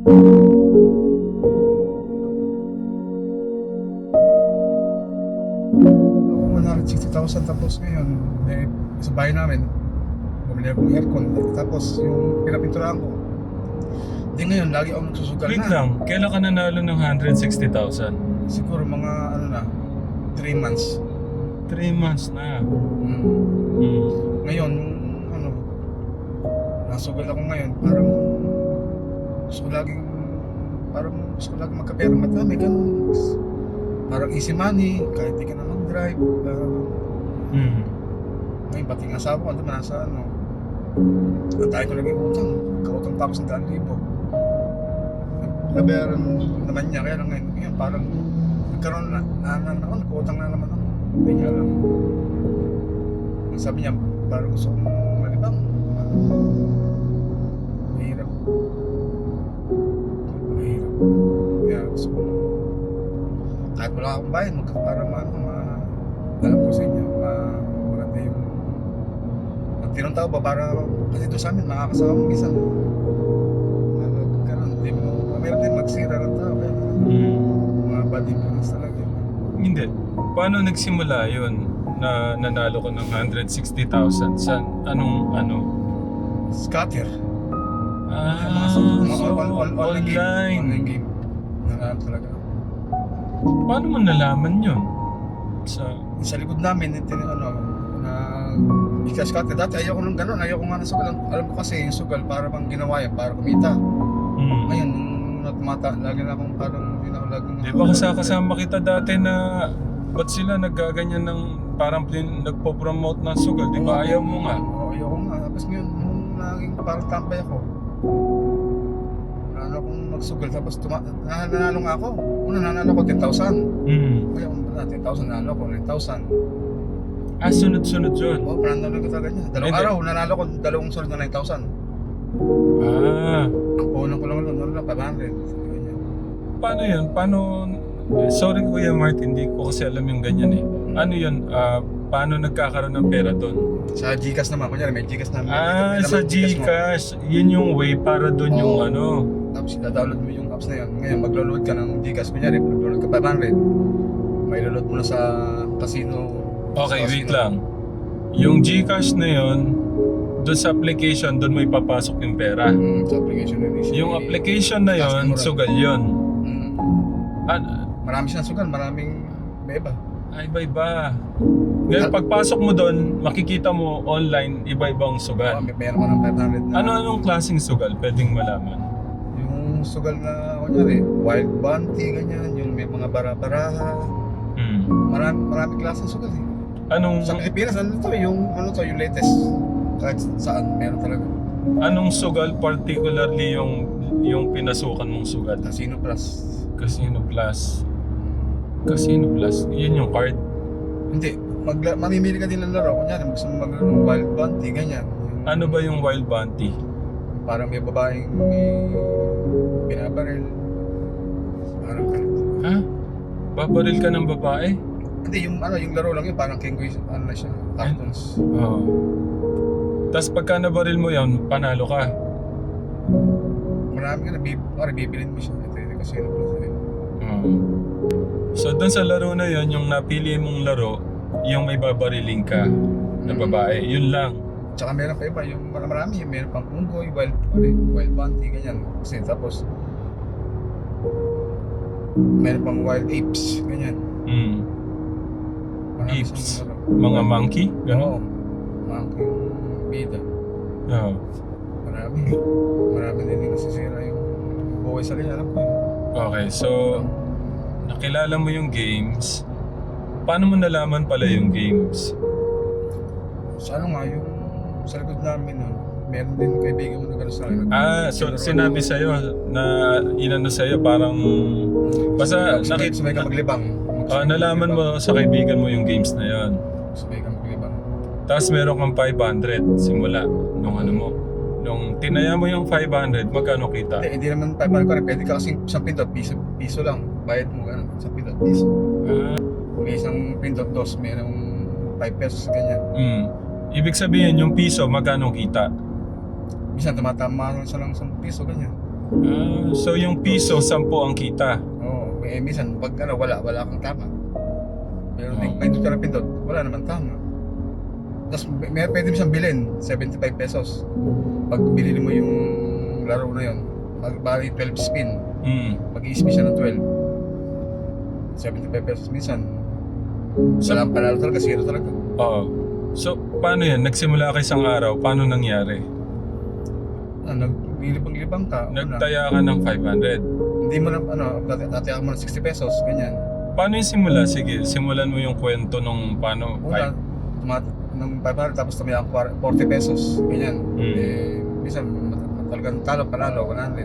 Ako 160,000 tapos ngayon, sa bahay namin, bumili ako ng aircon. Tapos yung pinapinturahan ko. Di ngayon, lagi ako nagsusugal Wait na. lang, kailan ka nanalo ng 160,000? Siguro mga 3 months. 3 months na. Mm. Hmm. Ngayon, nasugal ako ngayon, parang gusto ko laging magkapera madami, ganun. Parang easy money, kahit di ka na mag-drive. Ngayon, pati ng asawa ko, naman nasa tayo ko naging utang. Kautang pa ako sa 100,000. Nabayaran naman niya, kaya lang ngayon parang nagkaroon na naman ako, nag-utang na naman ako. Hindi niya alam. Ang sabi niya, parang gusto kong malibang. Mahirap. Kaya gusto ko kahit wala akong bayan, para alam ko sa inyo, maganda yung magtinong tao ba para kasi ito sa amin, makakasama mong isang ganun, hindi mo meron din magsira ng tao kaya mga bad influence talaga. Hindi. Paano nagsimula yun na nanalo ko ng 160,000? Sa anong Scatter. So online. Online game. Nanalo talaga. Paano mo nalaman yun? Sa likod namin, na ika-scatter. Dati ayoko nung ganun, ayoko nga ng sugal. Alam ko kasi yung sugal para bang ginawa yan, para kumita. Ngayon, nung tumata, lagi na akong parang, yun ako lagi na. Di ba kasama kita dati na ba't sila naggaganyan ng parang nagpo-promote ng sugal? Di ba ayaw mo nga? Oo, ayoko nga. Tapos ngayon, nung naging parang tambay ako, nanalo akong magsugal. Tapos nanalo nga ako. Una nanalo ko 10,000. Kaya kung 10,000 nanalo ko, 9,000. Sunod-sunod yun. Oo, nanalo ko talaga niya. Dalawang araw, nanalo ko 2 sunod na 9,000. Ang puno ko lang nun, 500. Ganyan. Paano yun? Sorry Kuya Martin, hindi ko kasi alam yung ganyan eh. Ano yun? Paano nagkakaroon ng pera doon? Sa Gcash naman, kunyari may Gcash naman. Sa Gcash. Yun yung way para doon yung Tapos download mo yung apps na yun. Ngayon, maglo-load ka ng Gcash. Kunyari, maglo-load ka 500. May load mo na sa casino. Okay, wait lang. Yung Gcash na yun, doon sa application, doon mo ipapasok yung pera. Sa application na yun. Yung application na yun, sugal yun. Marami siyang sugal, maraming iba. Iba-iba. Ngayon, pagpasok mo doon, makikita mo online, iba-ibang sugal. Meron ko ng 500 na. Anong klaseng sugal? Pwedeng malaman. Yung sugal na, kunyari, wild bounty, ganyan. Yung may mga bara-baraha. Maraming klaseng sugal eh. Sa Pilipinas, yung latest. Kahit saan, meron talaga. Anong sugal particularly yung pinasukan mong sugal? Casino Plus. Casino Plus. Casino Plus. Yun yung card? Hindi. Mamimili ka din ng laro. Kunyari, gusto mo maglaro ng wild bounty, ganyan. Ano ba yung wild bounty? Parang may babaeng may binabaril. Parang ganun. Ha? Babaril ka ng babae? Hindi, yung laro lang yun, parang Kengoy, na siya, cartoons. Oo. Tapos pagka nabaril mo yan, panalo ka. Marami ka bibilin mo siya. Ito yung Casino Plus. So doon sa laro na yon, yung napili mong laro, yung may babariling ka na babae, yun lang. Tsaka meron pa iba, yung marami, yung meron pang unggoy, wild bounty, ganyan. Kasi tapos, meron pang wild apes, ganyan. Marami Apes? siyang laro. Mga monkey? Oo. Gano'n? Monkey yung bida. Oo. Marami din yung nasisira yung buhay sa kanya, alam ko yun. Okay, so nakilala mo yung games. Paano mo nalaman pala yung games? Sa yung sa likod namin nun, meron din kaibigan mo na gano'n sa akin. So sinabi sa'yo na inano sa'yo parang basta Sabay ka maglibang. nalaman mo sa kaibigan mo yung games na yon. Sabay ka maglibang. Tapos meron kang 500 simula nung tinaya mo yung 500, magkano kita? Hindi naman 500 ko rin. Pwede ka kasing isang pindot, piso lang. Bayad mo gano'n, isang pindot, piso. May isang pindot, dos, mayroong 5 pesos, ganyan. Ibig sabihin yung piso, magkano kita? Minsan tumatama lang siya lang 1 piso, ganyan. So yung piso, 10 ang kita. Oo, minsan pag wala kang tama. Pero Oo. may ka na pindot, wala naman tama. Tapos may pwede mo siyang bilhin, 75 pesos. Pag bilhin mo yung laro na yun, magbali 12 spin, mag-i-spin siya ng 12. 75 pesos minsan. Wala kang panalo talaga, zero talaga. Oo. So, paano yan? Nagsimula ka isang araw, paano nangyari? Naglilibang-libang ka. Nagtaya ka ng 500. Hindi mo na, tataya ka mo ng 60 pesos, ganyan. Paano yung simula? Sige, simulan mo yung kwento nung paano. Una, ng 500 tapos tumaya ako 40 pesos, ganyan. Minsan talagang talo, panalo, 100.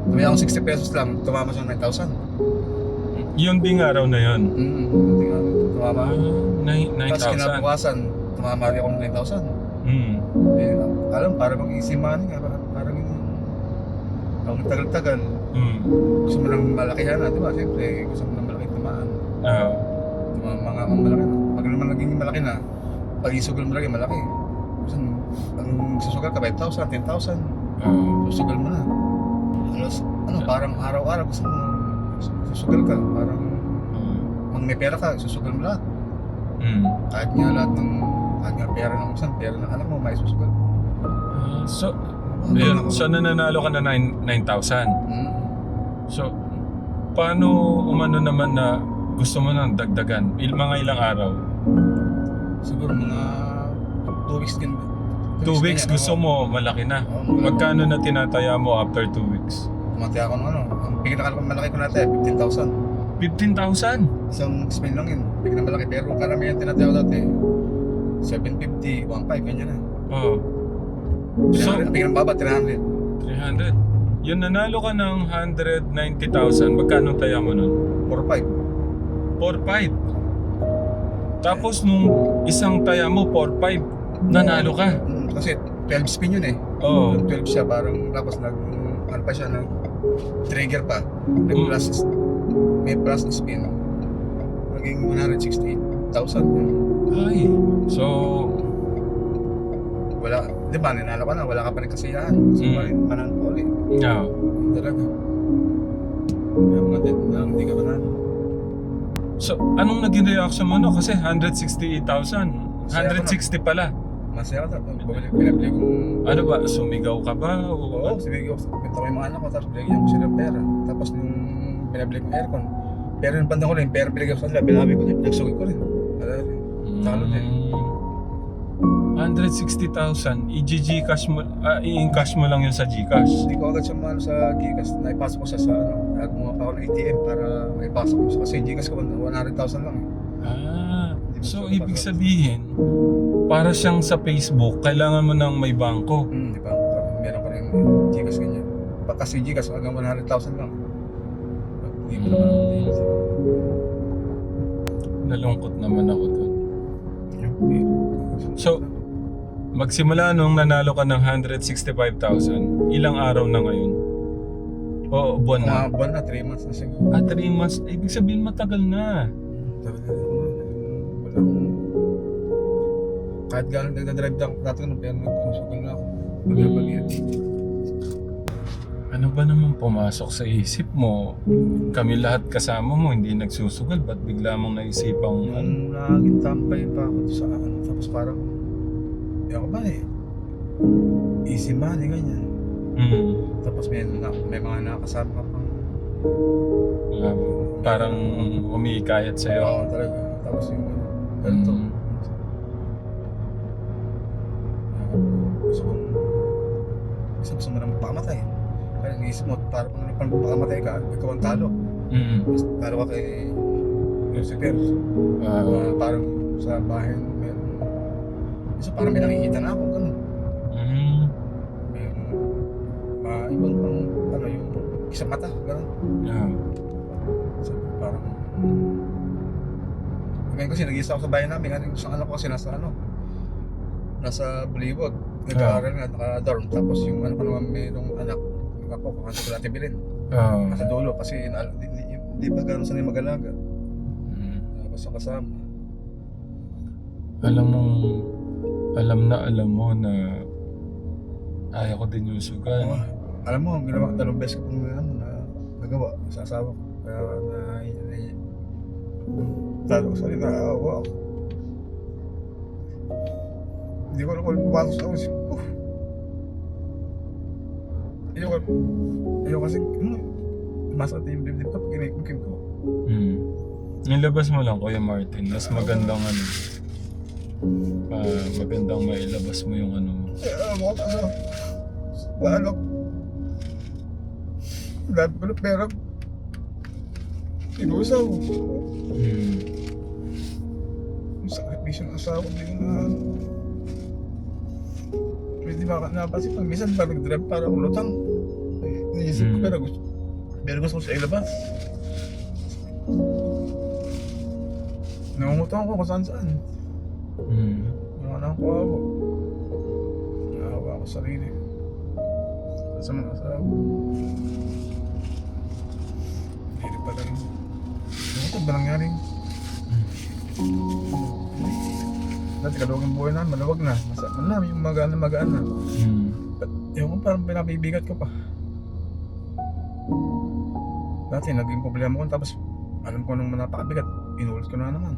Tumaya ako 60 pesos lang, tumama siya ng 9,000. Yung ding araw na yun? Tumama. Tapos 9,000. kinabukasan, tumama rin ako ng 9,000. Alam, parang mag easy money nga, parang ang tagal-tagal. Gusto mo ng malakihan na, di ba? Siyempre, gusto mo ng malaking tumaan. Mga malaki na. Pag naman naging malaki na, pag isugal mo lagi, malaki. Minsan, ang susugal ka, 5,000, 10,000. Susugal mo na. Parang araw-araw gusto mo, susugal ka. Parang, may pera ka, susugal mo lahat. Kahit nga pera ng isang, pera ng anak mo, may susugal mo. So nananalo ka na 9,000. So, paano umano naman na gusto mo nang dagdagan? Mga ilang araw? Siguro mga 2 weeks din. 2 weeks gusto mo, malaki na. Magkano na tinataya mo after 2 weeks? Tumataya ako ng ang pinakamalaki ko natin, 15,000. 15,000? Isang spin lang yun, pinakamalaki. Pero karamihan tinataya ko dati, 750, 1.5, ganyan na. So, pinakababa, 300. 300. Yun, nanalo ka ng 190,000. Magkano taya mo nun? 4.5. 4.5. Tapos nung isang taya mo, 4.5, nanalo ka. Kasi 12 spin yun eh. Oo. 12 siya, parang tapos trigger pa. May plus na spin. Naging 168,000 yun. Ay, so wala, di ba, ninalo ka na, wala ka pa rin kasiyahan. Kasi pa rin, manang ulit. yeah. Talaga. Kaya mga hindi ka manalo. So, anong naging reaction mo no? Kasi 168,000. 160 pala. Masaya ka na. Pinabili kong... Ano ba? Sumigaw ka ba? Oo, sabihin ko. Pinta ko yung mga anak ko, tapos binigyan ko sila ng pera. Tapos nung pinabili kong aircon. Pero yung bandang ko rin, pera binigyan ko sa nila, binabi ko rin, pinagsugod ko rin. Talo din. 160,000. I-Gcash mo, i-encash mo lang yun sa Gcash. Hindi ko agad siya mahalo sa Gcash. Naipasok ko siya sa nagmuha pa ako ng ATM para maipasok ko siya. Kasi Gcash ko 100,000 lang. So ibig sabihin, para siyang sa Facebook, kailangan mo ng may bangko. Di ba? Meron pa rin Gcash ganyan. Kasi Gcash hanggang 100,000 lang. Hindi mo naman. Nalungkot naman ako doon. So, magsimula nung nanalo ka ng 165,000, ilang araw na ngayon? O buwan na? Mga buwan na, 3 months na siguro. 3 months. Ibig sabihin matagal na. Kahit gano'n nagdadrive down dati nung pero nagsusugal na ako. Maglalagyan. Ano ba naman pumasok sa isip mo? Kami lahat kasama mo, hindi nagsusugal. Ba't bigla mong naisipang... Yung naging tambay pa ako sa tapos parang ko ba easy money, ganyan. Tapos may mga nakasama ka pang parang umikayat sa'yo. Oo, talaga. Tapos yung ganito. Gusto mo na magpakamatay. Kaya naisip mo, parang kung magpakamatay ka, ikaw ang talo. Talo ka kay Lucifer. Parang sa bahay meron. Isa parang may nakikita na ako, gano'n. May ibang pang, yung isang mata, gano'n. So, parang... Ngayon kasi nag-isa ako sa bahay namin, isang anak ko kasi nasa Buliwog. Nag-aaral nga, naka-dorm. Tapos yung ko naman mayroong anak, yung ako, kakanta ko natin bilhin. Nasa dulo kasi hindi pa gano'n sanay mag-alaga. Tapos ang kasama. Alam mo na ayaw ko din yung sugal. alam mo, ginawa, 2 beses ko pong nagawa sa asawa ko. Kaya talo ko sa rin, naawa ako. Hindi ko alam kung pumasok sa usip ko. Ayoko kasi, masakit yung dibdib ko pag kinikim ko. Nilabas mo lang, Kuya Martin. Mas magandang ano. Magandang mailabas mo yung ano mo. Alam ko, paano? Dahil ko na pera. Inusaw. Ang sakripisyo ng asawa, hindi ko na pwede ba napasip pag minsan ba nag-drive para ulutang. Naisip ko pero gusto ko siya ilabas. Namumutang ako kung saan. Wala na akong kawawa. Naawa ako sa sarili. Sa mga asawa. Hindi pa lang. Ano ba nangyari? Dati kalawang buhay na, malawag na. Masama na, yung magaan na. Ewan ko, parang pinabibigat ko pa. Dati naging problema ko, tapos alam ko nung napakabigat, inulit ko na naman.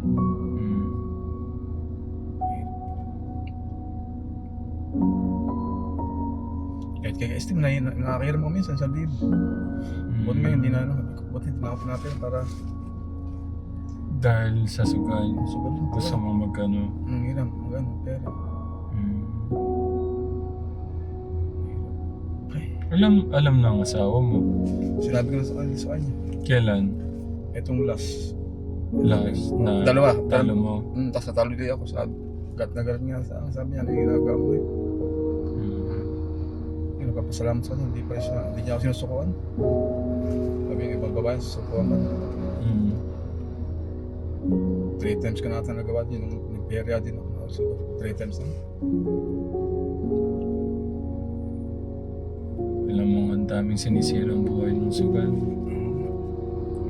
Kahit kaya estim na nakakahiram ko minsan sa libo. Buti ngayon, hindi na buti hindi na ako pinapin para dahil sa sugal. Gusto mo magkano? Ang hiram, magano, pera. Alam ng asawa mo. Sinabi ko na sa kanya. Kailan? Itong last na dalawa. Talo mo. Tapos natalo din ako. Gat na galit nga sa akin. Sabi niya, ano yung ginagawa mo eh. Nagpapasalamat sa kanya. Hindi niya ako sinusukuan. Sabi yung ibang babae, susukuan man. 3 times ka natin nagawa din. Nung nag-perya din ako. 3 times na. Alam mo, ang daming sinisirang buhay ng sugal.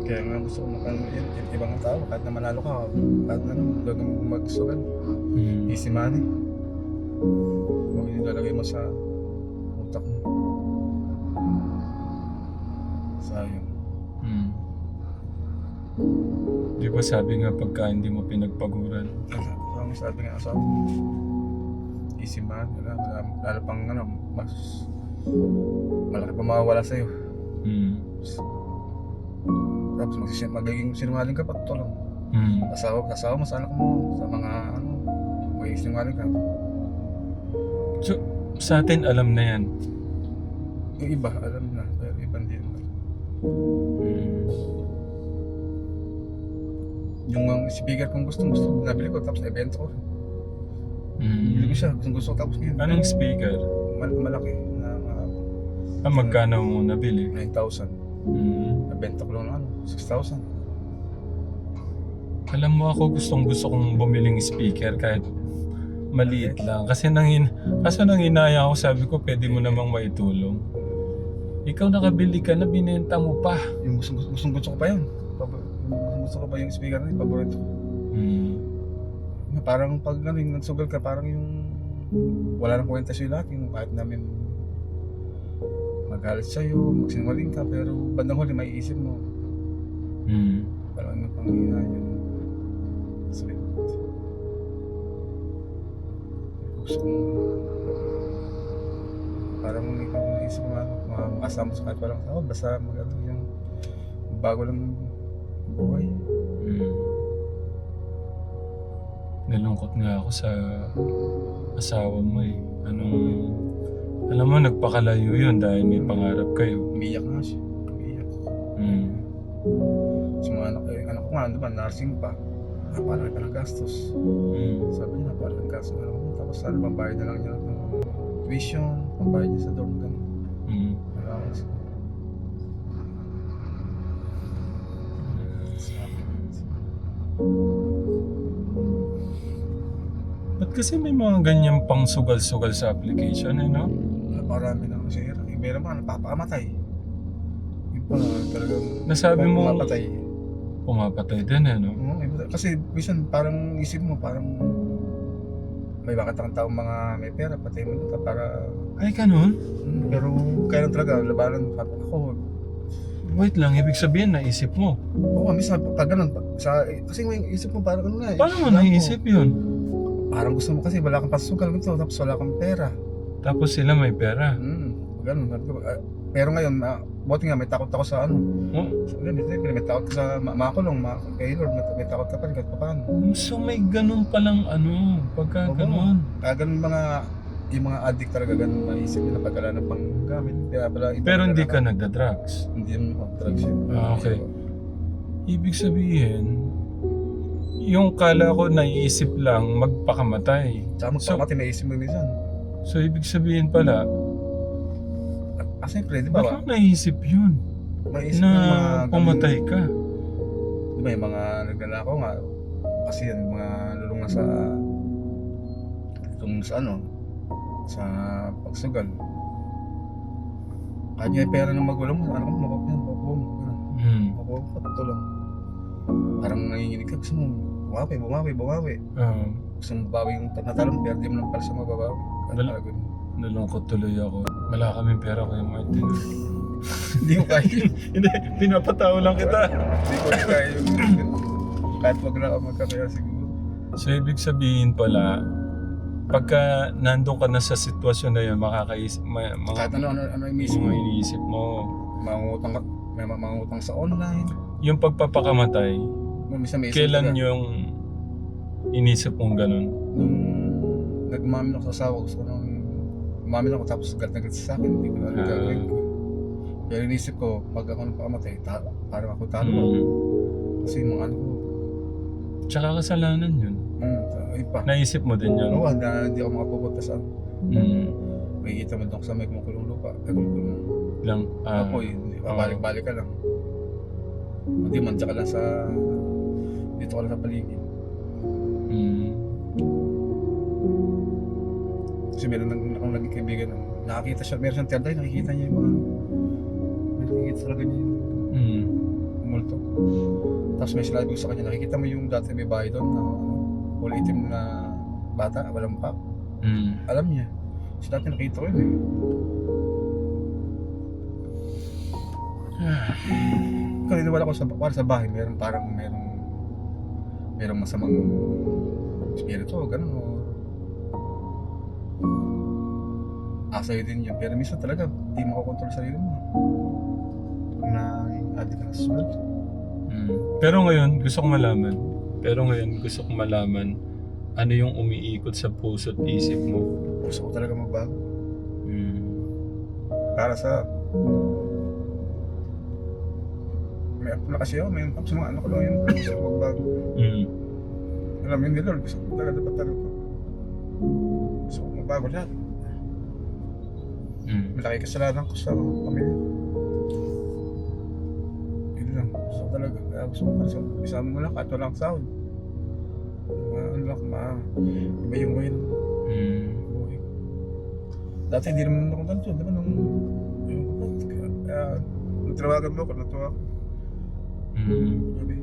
Kaya nga gusto ko yung ibang tao, kahit na manalo ka, kahit na huwag kang magsugal. Easy money. Huwag nilalagay mo sa utak mo. Sayang. Di ba sabi nga pagka hindi mo pinagpaguran? Sabi nga asawa, easy money. Lalo pang mas malaki pa mawawala sa'yo. Tapos magiging sinungaling ka pa, tulong. Asawa mo sa anak mo, sa mga magiging sinungaling ka. So, sa atin alam na yan. Yung iba, alam na, pero iba hindi naman. Yung speaker kong gusto, nabili ko, tapos na-evento ko. Bili ko siya, gusto tapos ngayon. Anong speaker? Malaki. Magkano mo nabili? 9,000. Nabenta ko lang 6,000. Alam mo ako, gusto kong bumiling speaker kahit maliit lang. Kasi nang inaya ako, sabi ko pwede mo namang maitulong. Ikaw nakabili ka na, binenta mo pa. Yung gusto ko pa yun. Gusto ko pa yung speaker na yung paborito ko. Parang pag nagsugal ka, parang yung wala nang kwenta sa'yo lahat. Yung kahit namin magalit sa'yo, magsinungaling ka, pero bandang huli may isip mo. Parang yung panghihina yung sweet. Gusto kong parang ikaw naisip mo makasama sa kahit walang tao, basta magano yung bago lang buhay. Nalungkot nga ako sa asawa mo eh. Alam mo, nagpakalayo yun dahil may pangarap kayo. Umiyak nga siya. Umiyak. So mga anak ko nga, nursing pa. Napakalaki pa ng gastos. Sabi niya, napakalaki ng gastos. Tapos sana pambayad na lang niya ng tuition, pambayad niya sa dorm. Allowance. Ba't kasi may mga ganyan pang sugal-sugal sa application, no? Napakarami na masira. Yung meron mga napapakamatay. Yung pa talagang nasabi mo pumapatay. Pumapatay din, no? Kasi minsan parang isip mo, parang may bakit ang taong mga may pera, pati mo ka para... Ay, ganun? Pero kaya lang talaga, labanan ako. Wait lang, ibig sabihin naisip mo. Oo, minsan pag ganun, kasi may isip mo parang ano na eh. Paano mo naisip yun? Parang gusto mo kasi wala kang pasukan ganito, tapos wala kang pera. Tapos sila may pera. Ganun. Pero ngayon, buti nga may takot ako sa ano. Oh. May takot ka sa makulong, kay Lord, may takot ka pa rin kahit pa paano. So may ganun palang ano, pagka Oo. ganun. Ganun yung mga addict talaga ganun maisip nila pag wala na pang gamit. Kaya pala, Pero hindi ka nagda-drugs. Hindi yun drugs yun. Okay. Ibig sabihin, yung kala ko naiisip lang magpakamatay. Tsaka magpakamatay naisip mo minsan. So ibig sabihin pala, Siyempre, di ba? bakit naisip yun? Maisip Na mo yung mga pumatay ka. Di ba yung mga nagnanakaw nga, kasi yan, mga lulong na sa pagsugal. Kanya yung pera ng magulang mo, ano mo, makuha mo, makuha mo, ito lang. Parang nanginginig ka, gusto mo, bumawi. Gusto mo babawi yung natalo mo, pero di mo lang pala siya mababawi. Nalungkot tuloy ako. Wala kaming pera Kuya Martin. Hindi ko kaya. Hindi, pinapatawa lang kita. Hindi ko kaya yung kahit wag na ako magkakaya siguro. So ibig sabihin pala, pagka nandun ka na sa sitwasyon na yun, makakaisip, Kahit ano yung iniisip yung mo. iniisip mo. May mangutang sa online. Yung pagpapakamatay, Minsan may isip kailan ka. yung inisip mong ganun? Nung nag-umamin ako sa asawa, gusto ko nung umamin ako tapos galit na galit sa akin, hindi ko na alam gagawin ko. Pero inisip ko, pag ako napakamatay, parang ako talo ko. Kasi yung mga ano ko, Tsaka kasalanan yun. ayun pa. Naisip mo din yun? Oo, na hindi ako makapupunta sa may kita mo doon sa may kumukulong lupa. Kumukulong Lang, ako, babalik-balik ka lang. Hindi man, ka lang sa dito ka lang sa paligid. Kasi meron akong naging kaibigan na nakakita siya, meron siyang tiyatay, nakikita niya yung mga may nakikita talaga niya yung multo. Tapos may sinabi ko sa kanya, nakikita mo yung dati may bahay doon na kulay itim na bata, walang pap. Alam niya. Kasi dati nakita ko yun eh. Kung niniwala ko sa bahay, merong masamang espiritu, ganun o asay din yun. Pero minsan talaga, di makakontrol sa sarili mo. Pag na-addict ka na sa sugal. Pero ngayon, gusto kong malaman, ano yung umiikot sa puso't isip mo? Gusto ko talaga magbago. Para sa... May ako na kasi ako, may sa mga anak ko lang yun. Gusto ko magbago. Alam yun ni Lord, gusto ko talaga dapat talaga ko. Gusto ko magbago lahat. Malaki kasalanan ko sa pamilya. Yun lang, gusto ko talaga. Kaya gusto ko kasi isama mo lang kahit walang sound. Ano lang, iba yung way ng buhay. Dati hindi naman ako ganito, di ba? Nung tinawagan mo ako, natuwa ako. Sabi.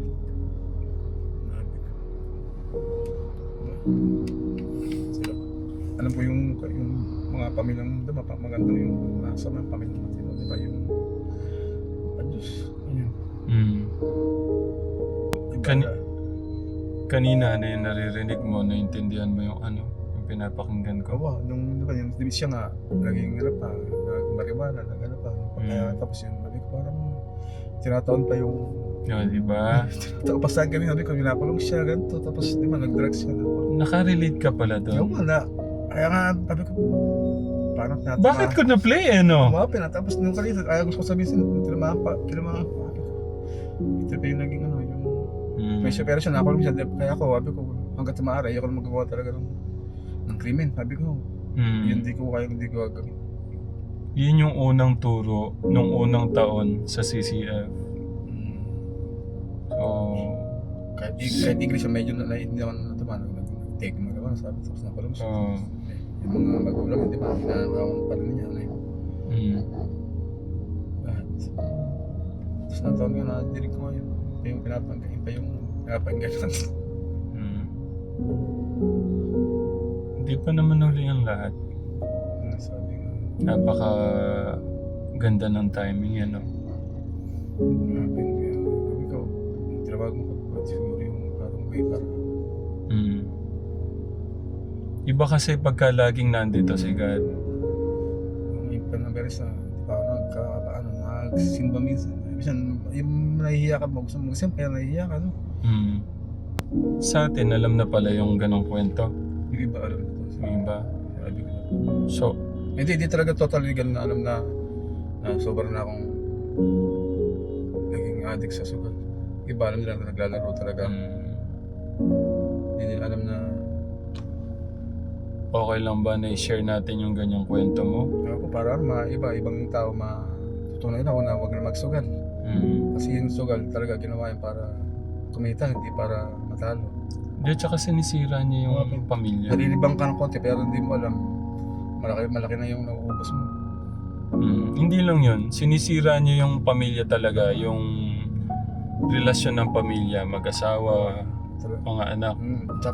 Sila. Alam ko yung mga pamilyang, di ba? Maganda yung nasa mga pamilyang matino, di ba? Yung Diyos. Ayan. Kanina ano yung naririnig mo, naintindihan mo yung ano, yung pinapakinggan ko? Oo, nung diba, yung siya nga, naging ano pa, nagmariwana, nag-ano pa. Kaya tapos yun, sabi ko parang tinataon pa yung... Diba? Tinataon pa sa akin, sabi ko, minakulong siya, ganito. Tapos di ba, nag-drugs siya. Nakarelate ka pala doon? Wala. Kaya nga, sabi ko, parang tinataon. Bakit ko na-play no? Umapin na, tapos nung kanina, kaya gusto ko sabihin, tinamahan pa. Ito pa yung naging ano, yung... May siya, pero siya nakulong siya. Kaya ako, sabi ko, hanggat sa maaari, ayoko na magawa talaga ng krimen. Sabi ko, yun hindi ko gagawin. Yun yung unang turo nung unang taon sa CCF. So, kahit English siya, medyo hindi naman natumanan. Nag-take mo naman, sabi tapos nakulong siya. Yung mga magulang, hindi ba, hinahawang pa rin niya. Tapos nataon ko na, dinig ko ngayon. Yung pinapanggain pa yung pinapanggain. Hindi pa naman uli ang lahat. Sabi nga. Napaka ganda ng timing yan, no? Grabe, kaya ikaw, yung trabaho mo kapag siguro yung parang way para. Mm. Iba kasi pagka laging nandito si God. Yung panaberes na, di ba, nagsimba minsan. Minsan, yung nahihiya ka mo, gusto mo magsimba, kaya nahihiya ka, no? Mm. Sa atin, alam na pala yung ganong kwento. Hindi ba alam ito? Yung iba. Sabi ko na. So, Hindi talaga totally ganun na alam na sobrang na akong naging addict sa sugal. Iba alam nila na naglalaro talaga. Hindi nila alam na okay lang ba na i-share natin yung ganyang kwento mo? ako para ibang tao matutunan ako na huwag na magsugal. Kasi yung sugal talaga ginawa yun para kumita, hindi para matalo. Di, tsaka sinisira niya yung pamilya. Nalilibang ka ng konti pero hindi mo alam malaki na yung nauubos mo. Hindi lang yun. Sinisira niya yung pamilya talaga, yung relasyon ng pamilya, mag-asawa, mga anak.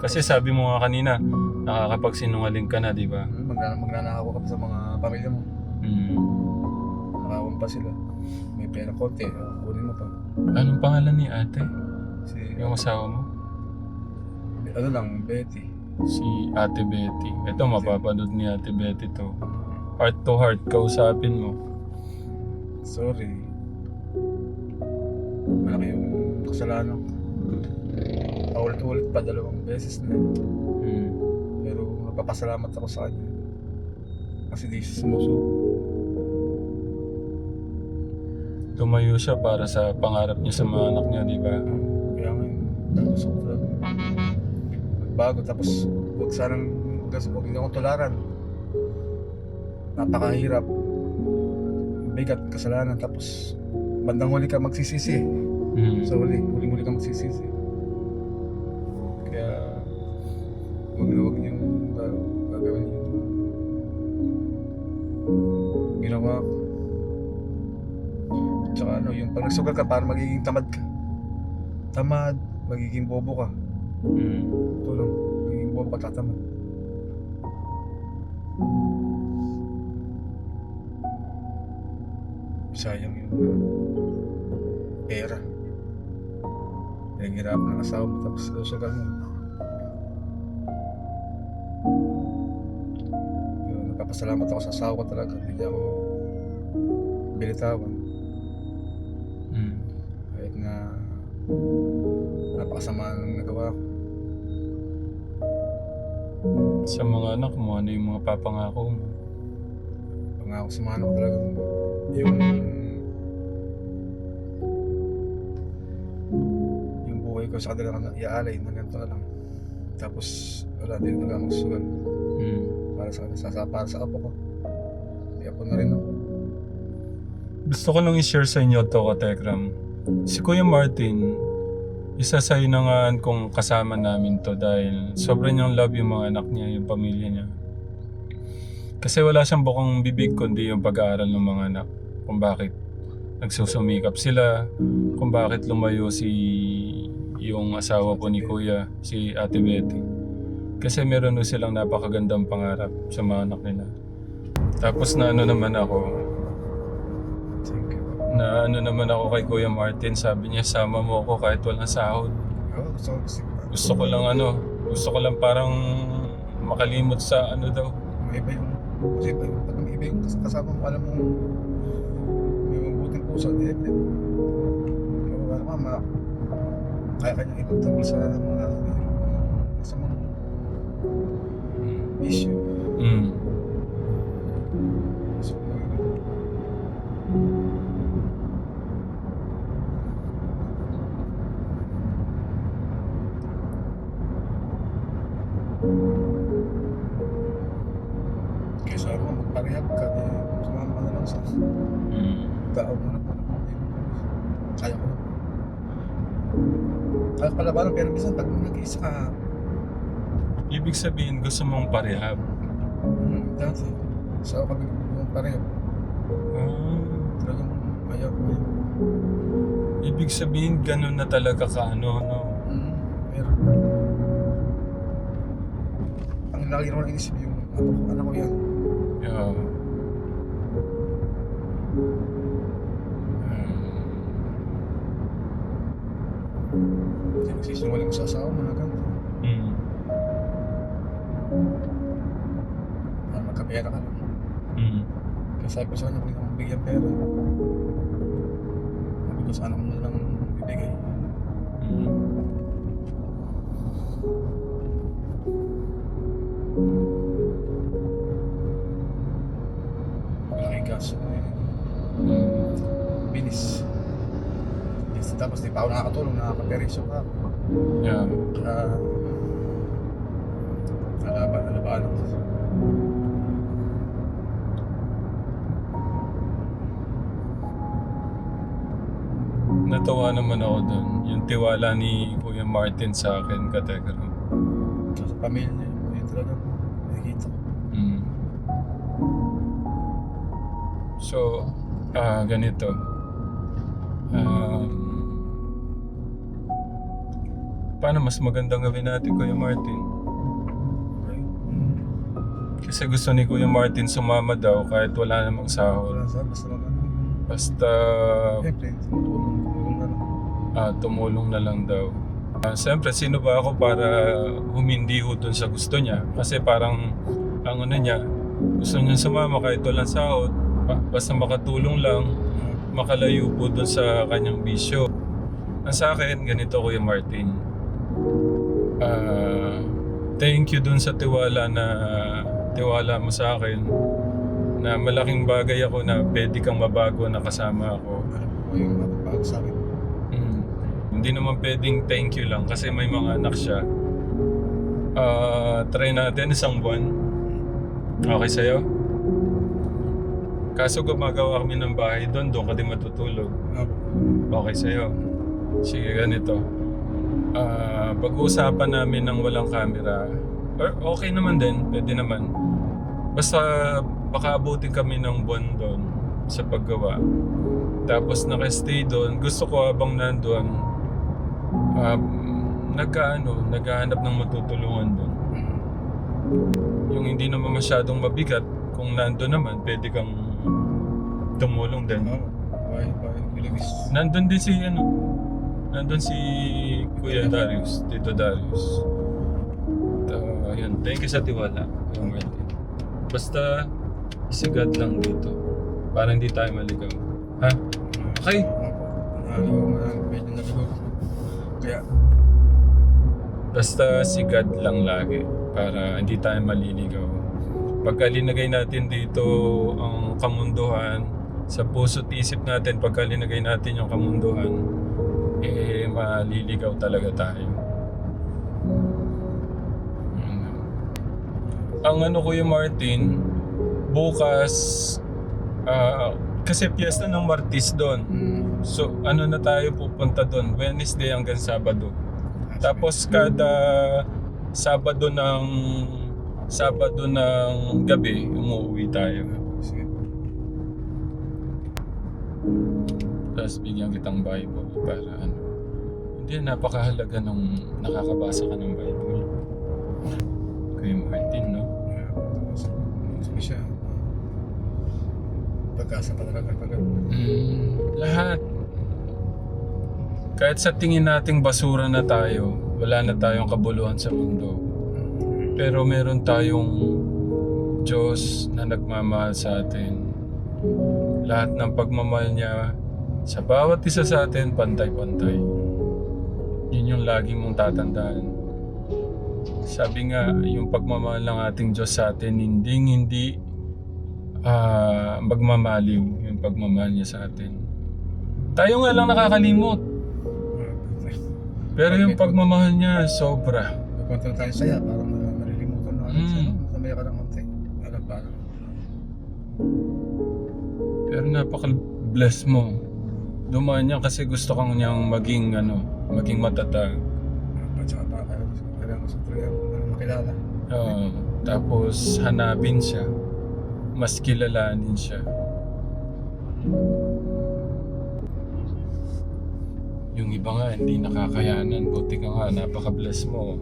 Kasi sabi mo nga kanina, nakakapagsinungaling ka na, di ba? Magnanakaw ka pa sa mga pamilya mo. Nakawan pa sila. May pera konti, kunin mo pa. Anong pangalan ni ate? Yung Si, asawa mo? ano lang, Betty. Si Ate Betty. Ito, mapapanood ni Ate Betty to. Heart to heart, kausapin mo. Sorry. Malaki yung kasalanan ko. Paulit-ulit pa, 2 beses na. Pero napapasalamat ako sa kanya. Kasi di siya sumusuko. Tumayo siya para sa pangarap niya sa mga anak niya, di ba? Kaya ngayon, gusto ko talaga magbago. Tapos, huwag niyo akong tularan. Napakahirap. Bigat, kasalanan. Tapos, bandang huli ka magsisisi. Sa huling-huli ka magsisisi. Kaya, huwag niyong gagawin yung ginawa ko. Tsaka yung pag nagsugal ka, parang magiging tamad ka. Tamad, magiging bobo ka. Ito lang, magiging bobo ka, tatamad. Sayang yung pera. Pinaghirapan ng asawa mo, tapos sugal mo. Nagpapasalamat ako sa asawa ko talaga. Hindi ako binitawan. Kahit na napakasama ng nagawa ko. Sa mga anak mo, ano yung mga papangako mo? Pangako sa mga anak ko talaga yung buhay ko sa kanila na iaalay na ganito na lang. Tapos wala din talaga magsugal. Para sa apo ko. Hindi ako na rin ako. Gusto ko lang i-share sa inyo to, Katekram. Si Kuya Martin, isa sa inangan kong kasama namin to dahil sobrang niyang love yung mga anak niya, yung pamilya niya. Kasi wala siyang bukang bibig kundi yung pag-aaral ng mga anak. Kung bakit nagsusumikap sila, kung bakit lumayo yung asawa po ni Kuya, si Ate Betty. Kasi meron silang napakagandang pangarap sa mga anak nila. Tapos na ano naman ako kay Kuya Martin, sabi niya sama mo ako kahit walang sahod. Gusto ko lang parang makalimot sa ano daw. Iba yung pag iba yung kasama mo, alam mo may mabuting puso, kaya kanyang ipagtanggol sa mga masamang issue. So, kaya sabi mo magparehab ka, sumama ka na lang sa tao mo na kaya ko na. Kaya palabanan, pero minsan pag nag-iisa ka, Ibig sabihin gusto mong parehab. dati, sa ako kami yung parehab. Talagang ayaw ko yun. Ibig sabihin ganun na talaga ka ano, no? Pero ang lagi naman inisip yung anak ko yan. Yeah. Hindi nagsisinungaling sa asawa mo na ganito. Mm. Para magkapera ka lang. Mm. Kaya sabi ko sa kanya, hindi ka magbigyan pera. Sabi ko sana ko na lang bibigay. Mm. Malaking gas. Mm. Bilis. Tapos di pa ako nakakatulong, nakakaperisyo pa ako. Yeah. Alaban ako. Natawa naman ako dun. Yung tiwala ni Kuya Martin sa akin, katekram. Sa pamilya niya, yun talaga po. Nakikita ko. Mm. So, ganito. Paano mas magandang gawin natin, Kuya Martin? Okay. Kasi gusto ni Kuya Martin sumama daw kahit wala namang sahod. Wala sa basta mag Basta siyempre, tumulong na lang. tumulong na lang daw. Siyempre, sino ba ako para humindi ho dun sa gusto niya? Kasi parang, ang ano niya, gusto niya sumama kahit walang sahod. Basta makatulong lang, makalayo po dun sa kanyang bisyo. Ang sa akin, ganito Kuya Martin. Thank you dun sa tiwala mo sa akin na malaking bagay ako na pwede kang mabago na kasama ako. Alam ko yung mapagbago sa akin. Hindi naman pwedeng thank you lang kasi may mga anak siya. Try natin isang buwan. Okay sa'yo? Kaso gumagawa kami ng bahay doon ka din matutulog. Okay sa'yo? Sige, ganito. Pag-uusapan namin ng walang camera. Or okay naman din, pwede naman. Basta baka abutin kami ng buwan doon sa paggawa. Tapos naka-stay doon. Gusto ko habang nandun, naghahanap ng matutulungan doon. Yung hindi naman masyadong mabigat, kung nandun naman, pwede kang tumulong din. Bye. Ilibis. Nandun din si Kuya Darius, Tito Darius. Ayun, thank you sa tiwala. Basta sigad lang dito para hindi tayo maligaw. Ha? Okay? Medyo naligaw. Kaya, Basta sigad lang lagi para hindi tayo maliligaw. Pagka linagay natin dito ang kamunduhan, sa puso't isip natin, pagka linagay natin yung kamunduhan, maliligaw talaga tayo. Ang ano Kuya Martin, bukas, kasi piyesta ng Martis doon. So ano na tayo pupunta doon, Wednesday hanggang Sabado. Tapos kada Sabado ng gabi, umuwi tayo. Tapos bigyan kitang Bible para ano. Hindi, napakahalaga nung nakakabasa ka ng Bible. Kuya Martin, no? sabi siya, pagkasa pa talaga pag Lahat. Kahit sa tingin nating basura na tayo, wala na tayong kabuluhan sa mundo. Pero meron tayong Diyos na nagmamahal sa atin. Lahat ng pagmamahal niya sa bawat isa sa atin, pantay-pantay. Yun yung lagi mong tatandaan. Sabi nga, yung pagmamahal ng ating Diyos sa atin, hindi magmamaliw yung pagmamahal niya sa atin. Tayo nga lang nakakalimot. Pero yung pagmamahal niya, sobra. Nagpunta na tayo saya, parang nalilimutan na siya. Masamaya ka ng konti. Alam ba? Pero napaka-bless mo. Dumaan niya kasi gusto kang niyang maging matatag. At saka pa, kailangan ko sa tuloy makilala. Tapos hanapin siya. Mas kilalanin siya. Yung iba nga hindi nakakayanan. Buti ka nga, napaka-bless mo.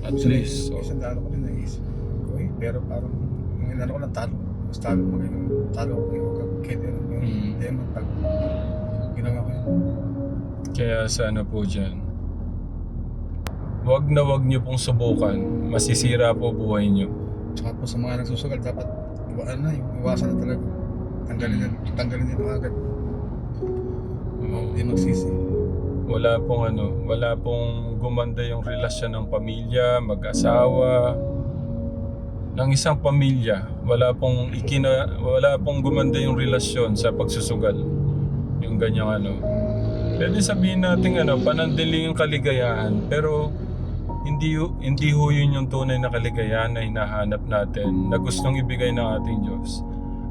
At least. So, Isang daan ko rin naisip ko pero parang yung inano ko lang talo. Mas talo ko yung kid yung demon pag ginawa ko yun. kaya sana po dyan. Wag niyo pong subukan. Masisira po buhay niyo. Tsaka po sa mga nagsusugal dapat iwasan na talaga. Tanggalin nila agad. Hindi magsisi. Wala pong gumanda yung relasyon ng pamilya, mag-asawa, ng isang pamilya. Wala pong gumanda yung relasyon sa pagsusugal. Yung ganyang Pwede sabihin natin panandiling yung kaligayahan, pero hindi ho yun yung tunay na kaligayahan na hinahanap natin na gustong ibigay ng ating Diyos.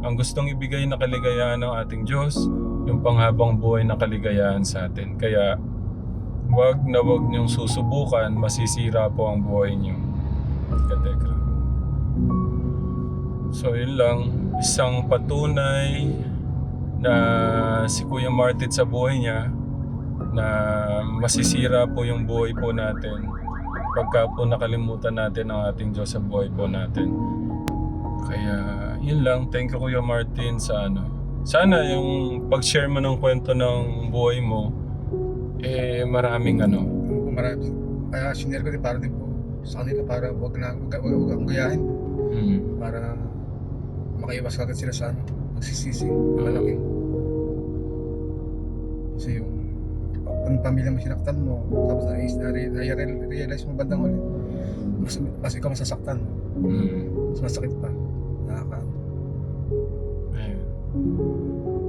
Ang gustong ibigay na kaligayahan ng ating Diyos, yung panghabang buhay na kaligayahan sa atin. Kaya wag niyong susubukan, masisira po ang buhay niyo. Katekra. So yun lang, isang patunay na si Kuya Martin sa buhay niya na masisira po yung buhay po natin pagka po nakalimutan natin ang ating Diyos sa buhay po natin. Kaya yun lang, thank you Kuya Martin sa sana yung pag-share mo ng kwento ng buhay mo maraming Marami. Kaya sinare ko din para din po sa kanila para wag akong gayahin. Para makaiwas kagad sila sa pagsisisi. Malaki. Kasi yung pamilya mo sinaktan mo, tapos na-realize mo bandang ulit, mas ikaw masasaktan. Mas masakit pa. Ayun.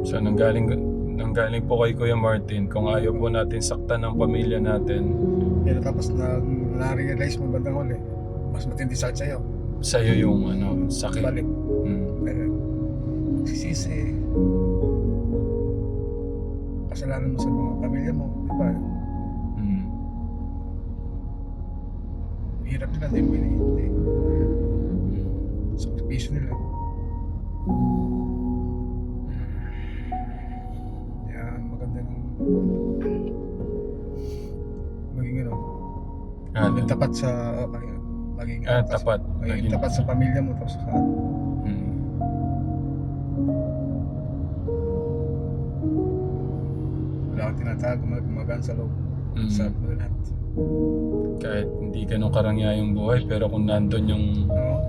So nanggaling po kay Kuya Martin, kung ayaw po natin saktan ng pamilya natin, pero tapos na-realize mo bandang ulit, mas matindi sakit sa'yo. Sa'yo yung sakit. Balik. Kaya sisisi. Kasalanan mo sa mga pamilya mo, di ba? Hirap nila, di mo hindi. Sakripisyo nila. Kaya maganda ng maging tapat sa tapat. Maging tapat sa pamilya mo, tapos sa wala kang tinatago, magaan sa loob. Sa lahat. Kahit hindi ganun karangya yung buhay, pero kung nandun yung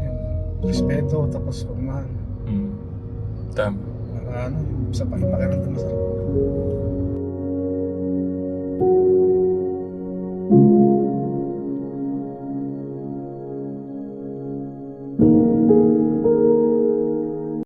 yung respeto, tapos pagmahal. tama. Sa pakipakiramdam masarap.